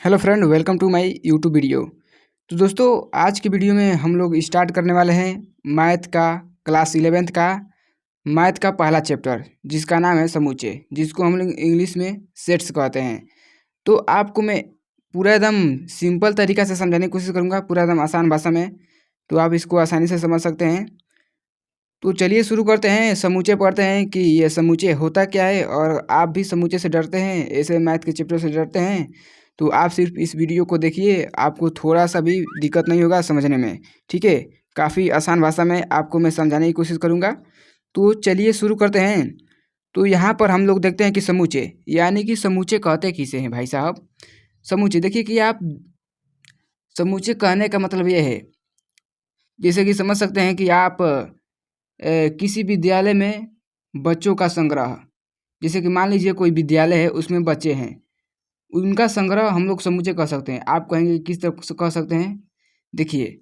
Hello friend, welcome to my YouTube video. तो दोस्तों, आज की वीडियो में हम लोग स्टार्ट करने वाले हैं मैथ का क्लास 11th का मैथ का पहला चैप्टर, जिसका नाम है समूचे, जिसको हम लोग इंग्लिश में सेट्स कहते हैं। तो आपको मैं पूरा एकदम सिंपल तरीका से समझाने की कोशिश करूँगा, पूरा एकदम आसान भाषा में, तो आप इसको आसानी से समझ सकते हैं। तो चलिए शुरू करते हैं। समूचे पढ़ते हैं कि ये समूचे होता क्या है, और आप भी समूचे से डरते हैं, ऐसे मैथ के चैप्टर से डरते हैं, तो आप सिर्फ इस वीडियो को देखिए, आपको थोड़ा सा भी दिक्कत नहीं होगा समझने में। ठीक है, काफ़ी आसान भाषा में आपको मैं समझाने की कोशिश करूँगा। तो चलिए शुरू करते हैं। तो यहाँ पर हम लोग देखते हैं कि समूचे, यानी कि समूचे कहते किसे हैं भाई साहब। समूचे देखिए कि आप, समूचे कहने का मतलब ये है, जैसे कि समझ सकते हैं कि आप किसी विद्यालय में बच्चों का संग्रह, जैसे कि मान लीजिए कोई विद्यालय है, उसमें बच्चे हैं, उनका संग्रह हम लोग समूचे कह सकते हैं। आप कहेंगे किस तरह से कह सकते हैं। देखिए,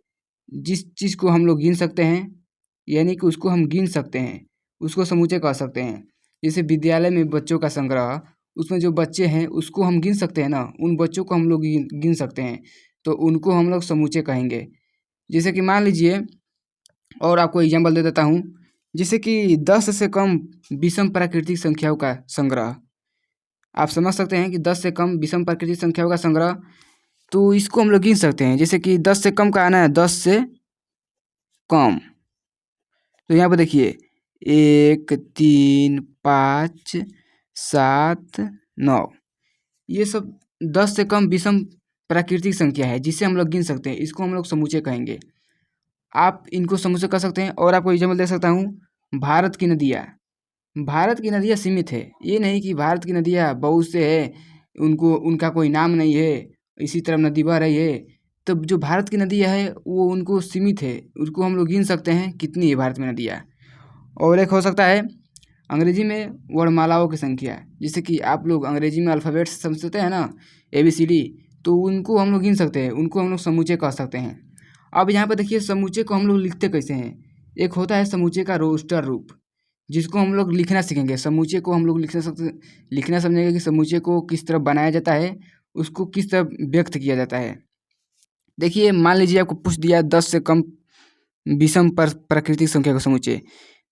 जिस चीज़ को हम लोग गिन सकते हैं, यानी कि उसको हम गिन सकते हैं, उसको समूचे कह सकते हैं। जैसे विद्यालय में बच्चों का संग्रह, उसमें जो बच्चे हैं उसको हम गिन सकते हैं ना, उन बच्चों को हम लोग गिन सकते हैं, तो उनको हम लोग समूचे कहेंगे। जैसे कि मान लीजिए, और आपको एग्जाम्पल दे देता हूँ, जैसे कि 10 से कम विषम प्राकृतिक संख्याओं का संग्रह। आप समझ सकते हैं कि 10 से कम विषम प्राकृतिक संख्याओं का संग्रह, तो इसको हम लोग गिन सकते हैं। जैसे कि 10 से कम का आना है 10 से कम, तो यहाँ पर देखिए 1, 3, 5, 7, 9, ये सब 10 से कम विषम प्राकृतिक संख्या है, जिसे हम लोग गिन सकते हैं, इसको हम लोग समूचे कहेंगे। आप इनको समूचे कह सकते हैं। और आपको एग्जाम्पल दे सकता हूँ, भारत की नदियाँ। भारत की नदियाँ सीमित है, ये नहीं कि भारत की नदियाँ बहुत से है, उनको उनका कोई नाम नहीं है, इसी तरह नदी बह रही है। तब जो भारत की नदियाँ है वो उनको सीमित है, उसको हम लोग गिन सकते हैं कितनी है भारत में नदियाँ। और एक हो सकता है अंग्रेजी में वर्णमालाओं की संख्या, जैसे कि आप लोग अंग्रेजी में अल्फ़ाबेट्स समझते हैं ना, ABCD, तो उनको हम लोग गिन सकते हैं, उनको हम लोग समूचे कह सकते हैं। अब यहाँ पर देखिए समूचे को हम लोग लिखते कैसे हैं। एक होता है समूचे का रोस्टर रूप, जिसको हम लोग लिखना सीखेंगे। समूचे को हम लोग लिखना समझेंगे कि समूचे को किस तरह बनाया जाता है, उसको किस तरह व्यक्त किया जाता है। देखिए, मान लीजिए आपको पूछ दिया 10 से कम विषम प्राकृतिक संख्या का समूचे,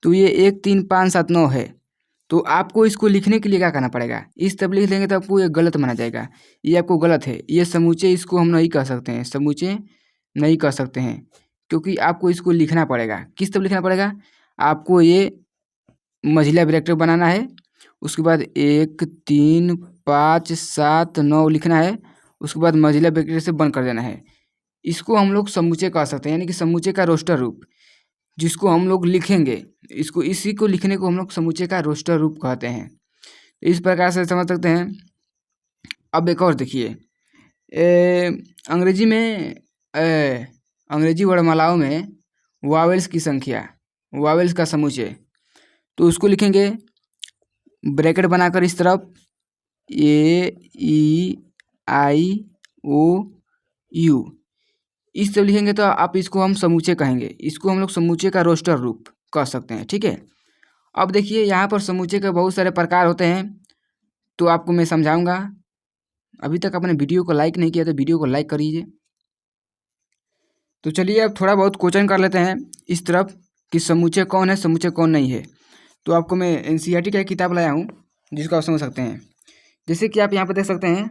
तो ये 1, 3, 5, 7, 9 है। तो आपको इसको लिखने के लिए क्या करना पड़ेगा, इस तरह लिख देंगे तो आपको ये गलत माना जाएगा, ये आपको गलत है, ये समूचे इसको हम नहीं कह सकते हैं, समूचे नहीं कह सकते हैं, क्योंकि आपको इसको लिखना पड़ेगा। किस तरह लिखना पड़ेगा, आपको ये मझिला ब्रैकेट बनाना है, उसके बाद 1, 3, 5, 7, 9 लिखना है, उसके बाद मझिला ब्रैकेट से बंद कर देना है। इसको हम लोग समूचे कह सकते हैं, यानी कि समूचे का रोस्टर रूप, जिसको हम लोग लिखेंगे, इसको इसी को लिखने को हम लोग समूचे का रोस्टर रूप कहते हैं। इस प्रकार से समझ सकते हैं। अब एक और देखिए, अंग्रेजी में अंग्रेजी वर्णमालाओं में वावेल्स की संख्या, वावेल्स का समूचे, तो उसको लिखेंगे ब्रैकेट बनाकर इस तरफ AEIOU, इस तरह लिखेंगे तो आप इसको हम समूचे कहेंगे, इसको हम लोग समूचे का रोस्टर रूप कह सकते हैं। ठीक है, अब देखिए यहाँ पर समूचे के बहुत सारे प्रकार होते हैं, तो आपको मैं समझाऊंगा। अभी तक आपने वीडियो को लाइक नहीं किया तो वीडियो को लाइक करिए। तो चलिए अब थोड़ा बहुत क्वेश्चन कर लेते हैं इस तरफ कि समूचे कौन है, समूचे कौन नहीं है। तो आपको मैं NCERT का एक किताब लाया हूँ, जिसको आप समझ सकते हैं। जैसे कि आप यहाँ पर देख सकते हैं,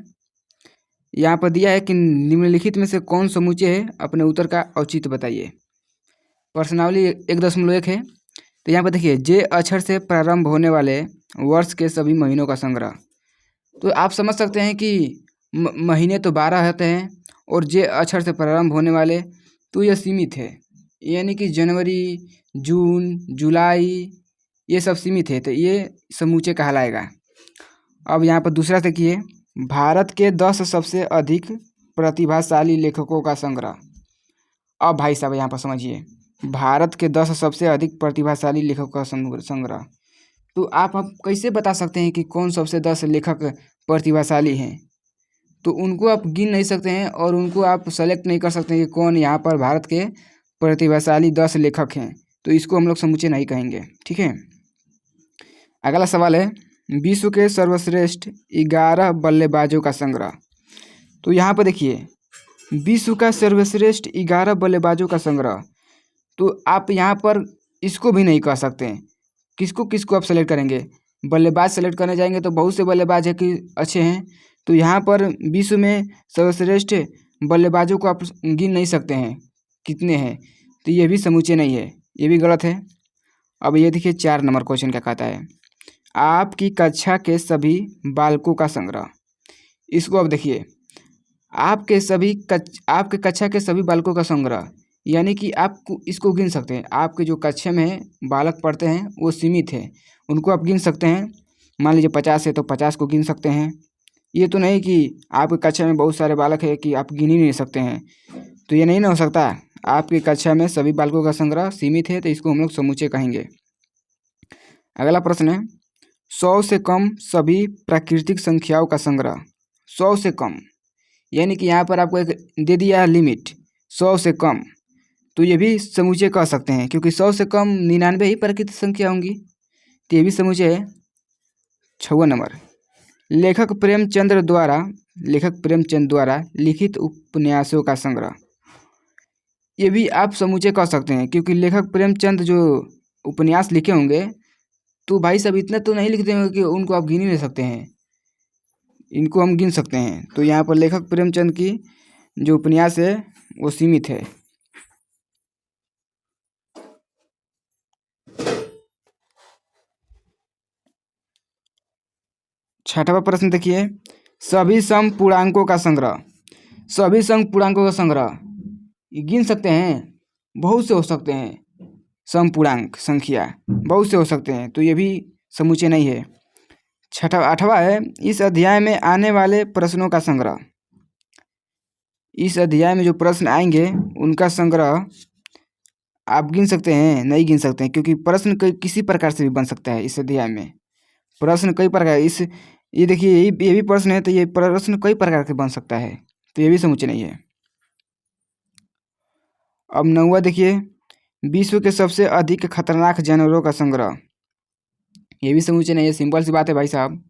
यहाँ पर दिया है कि निम्नलिखित में से कौन समूचे है, अपने उत्तर का औचित्य बताइए। प्रश्नावली 1.1 है। तो यहाँ पर देखिए, जे अक्षर से प्रारंभ होने वाले वर्ष के सभी महीनों का संग्रह। तो आप समझ सकते हैं कि महीने तो 12 होते हैं, और जे अक्षर से प्रारंभ होने वाले, तो यह सीमित है, यानी कि जनवरी, जून, जुलाई, ये सब सीमित है, तो ये समूचे कहलाएगा। अब यहाँ पर दूसरा देखिए, भारत के 10 सबसे अधिक प्रतिभाशाली लेखकों का संग्रह। अब भाई साहब यहाँ पर समझिए, भारत के 10 सबसे अधिक प्रतिभाशाली लेखकों का संग्रह, तो आप कैसे बता सकते हैं कि कौन सबसे 10 लेखक प्रतिभाशाली हैं। तो उनको आप गिन नहीं सकते हैं, और उनको आप सेलेक्ट नहीं कर सकते हैं कि कौन यहाँ पर भारत के प्रतिभाशाली 10 लेखक हैं, तो इसको हम लोग समूचे नहीं कहेंगे। ठीक है, अगला सवाल है, विश्व के सर्वश्रेष्ठ 11 बल्लेबाजों का संग्रह। तो यहाँ पर देखिए, विश्व का सर्वश्रेष्ठ 11 बल्लेबाजों का संग्रह। तो आप यहाँ पर इसको भी नहीं कह सकते। किसको किसको आप सेलेक्ट करेंगे? बल्लेबाज सेलेक्ट करने जाएंगे तो बहुत से बल्लेबाज है कि अच्छे हैं। तो यहाँ पर विश्व में सर्वश्रेष्ठ बल्लेबाजों को आप गिन नहीं सकते हैं कितने हैं। तो ये भी समूचे नहीं है, ये भी गलत है। अब ये देखिए 4 नंबर क्वेश्चन क्या कहता है, आपकी कक्षा के सभी बालकों का संग्रह। इसको अब देखिए, आपके कक्षा के सभी बालकों का संग्रह, यानी कि आप इसको गिन सकते हैं। आपके जो कक्षा में बालक पढ़ते हैं वो सीमित है, उनको आप गिन सकते हैं। मान लीजिए 50 है तो 50 को गिन सकते हैं। ये तो नहीं कि आपकी कक्षा में बहुत सारे बालक है कि आप गिन ही नहीं सकते हैं, तो ये नहीं ना हो सकता। आपकी कक्षा में सभी बालकों का संग्रह सीमित है, तो इसको हम लोग समूचे कहेंगे। अगला प्रश्न है, 100 से कम सभी प्राकृतिक संख्याओं का संग्रह। 100 से कम, यानी कि यहाँ पर आपको एक दे दिया है लिमिट 100 से कम, तो ये भी समूचे कह सकते हैं, क्योंकि 100 से कम 99 ही प्राकृतिक संख्या होंगी, तो ये भी समूचे है। 6वां नंबर, लेखक प्रेमचंद द्वारा लिखित उपन्यासों का संग्रह। ये भी आप समूचे कह सकते हैं, क्योंकि लेखक प्रेमचंद जो उपन्यास लिखे होंगे तो भाई साहब इतना तो नहीं लिखते होंगे कि उनको आप गिन ही नहीं सकते हैं, इनको हम गिन सकते हैं। तो यहाँ पर लेखक प्रेमचंद की जो उपन्यास है वो सीमित है। छठवां प्रश्न देखिए, सभी समपूर्णांकों का संग्रह। सभी समपूर्णांकों का संग्रह ये गिन सकते हैं, बहुत से हो सकते हैं। समपूर्णांक संख्या बहुत से हो सकते हैं, तो ये भी समूचे नहीं है। 8वां है, इस अध्याय में आने वाले प्रश्नों का संग्रह। इस अध्याय में जो प्रश्न आएंगे उनका संग्रह आप गिन सकते हैं, नहीं गिन सकते हैं, क्योंकि प्रश्न किसी प्रकार से भी बन सकता है। इस अध्याय में प्रश्न कई प्रकार, ये देखिए ये भी प्रश्न है, तो ये प्रश्न कई प्रकार के बन सकता है, तो ये भी समूचे नहीं है। अब 9वां देखिए, विश्व के सबसे अधिक खतरनाक जानवरों का संग्रह। ये भी समूचे नहीं है। सिंपल सी बात है भाई साहब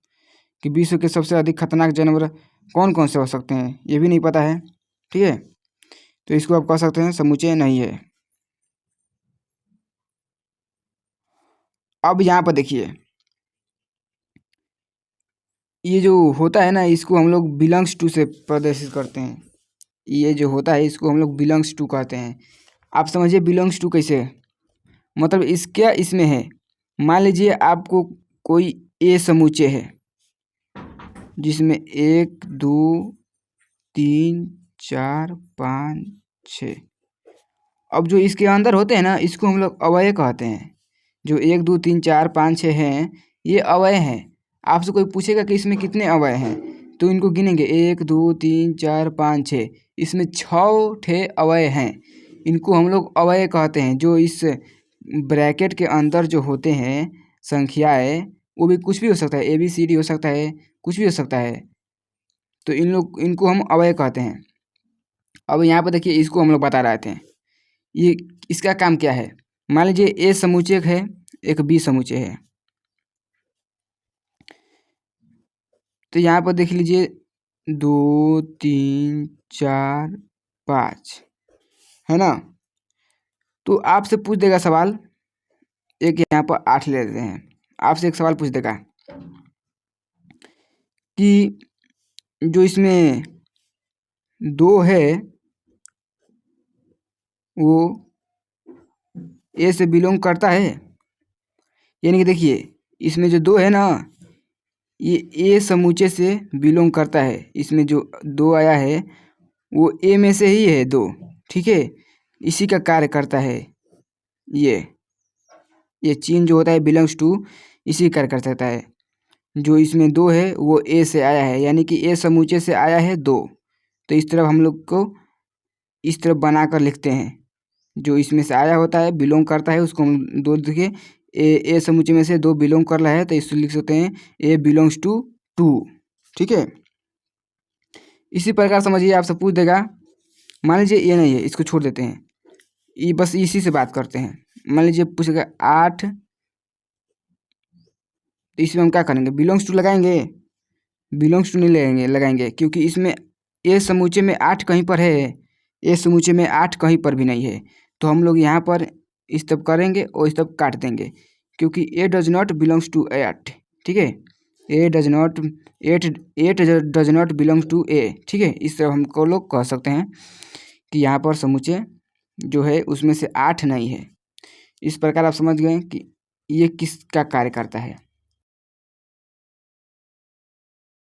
कि विश्व के सबसे अधिक खतरनाक जानवर कौन कौन से हो सकते हैं, ये भी नहीं पता है, ठीक है, तो इसको आप कह सकते हैं समूचे नहीं है। अब यहाँ पर देखिए, ये जो होता है ना, इसको हम लोग बिलोंग्स टू से प्रदर्शित करते हैं। ये जो होता है इसको हम लोग बिलोंग्स टू कहते हैं। आप समझिए बिलोंग्स टू कैसे, मतलब क्या इसमें है, मान लीजिए आपको कोई ए समूचे है जिसमें 1 2 3 4 5 6। अब जो इसके अंदर होते हैं ना, इसको हम लोग अवयव कहते हैं। जो 1 2 3 4 5 6 हैं, ये अवयव हैं। आपसे कोई पूछेगा कि इसमें कितने अवयव हैं, तो इनको गिनेंगे 1 2 3 4 5 6, इसमें 6 ठे अवयव हैं। इनको हम लोग अवयव कहते हैं। जो इस ब्रैकेट के अंदर जो होते हैं संख्याएं, वो भी कुछ भी हो सकता है, ABCD हो सकता है, कुछ भी हो सकता है, तो इनको हम अवयव कहते हैं। अब यहाँ पर देखिए, इसको हम लोग बता रहे थे, ये इसका काम क्या है। मान लीजिए ए समुच्चय है, एक बी समुच्चय है, तो यहाँ पर देख लीजिए 2 3 4 5 है ना। तो आपसे पूछ देगा सवाल, एक यहाँ पर 8 ले लेते हैं, आपसे एक सवाल पूछ देगा कि जो इसमें 2 है वो ए से बिलोंग करता है। यानी कि देखिए, इसमें जो 2 है ना, ये ए समूचे से बिलोंग करता है। इसमें जो 2 आया है वो ए में से ही है 2, ठीक है, इसी का कार्य करता है। ये चिन्ह जो होता है बिलोंग्स टू, इसी कार्य कर सकता है। जो इसमें 2 है वो ए से आया है, यानी कि ए समूचे से आया है 2। तो इस तरफ हम लोग को इस तरफ बना कर लिखते हैं, जो इसमें से आया होता है बिलोंग करता है उसको हम 2 देखिए, ए समुच्चय में से 2 बिलोंग कर रहा है, तो इसको लिख सकते हैं ए बिलोंग्स टू 2, ठीक है। इसी प्रकार समझिए, आपसे पूछ देगा, मान लीजिए ये नहीं है, इसको छोड़ देते हैं, ये बस इसी से बात करते हैं। मान लीजिए पूछेगा 8, तो इसमें हम क्या करेंगे, बिलोंग्स टू लगाएंगे, बिलोंग्स टू नहीं लगाएंगे, क्योंकि इसमें ए समूचे में 8 कहीं पर है, ए समूचे में 8 कहीं पर भी नहीं है, तो हम लोग यहाँ पर इस तब करेंगे और इस तब काट देंगे, क्योंकि A does not belongs to 8, ठीक है। A does not 8 does not belongs to A, ठीक है। इस तरह हमको लोग कह सकते हैं कि यहाँ पर समूचे जो है उसमें से 8 नहीं है। इस प्रकार आप समझ गए कि ये किसका कार्य करता है।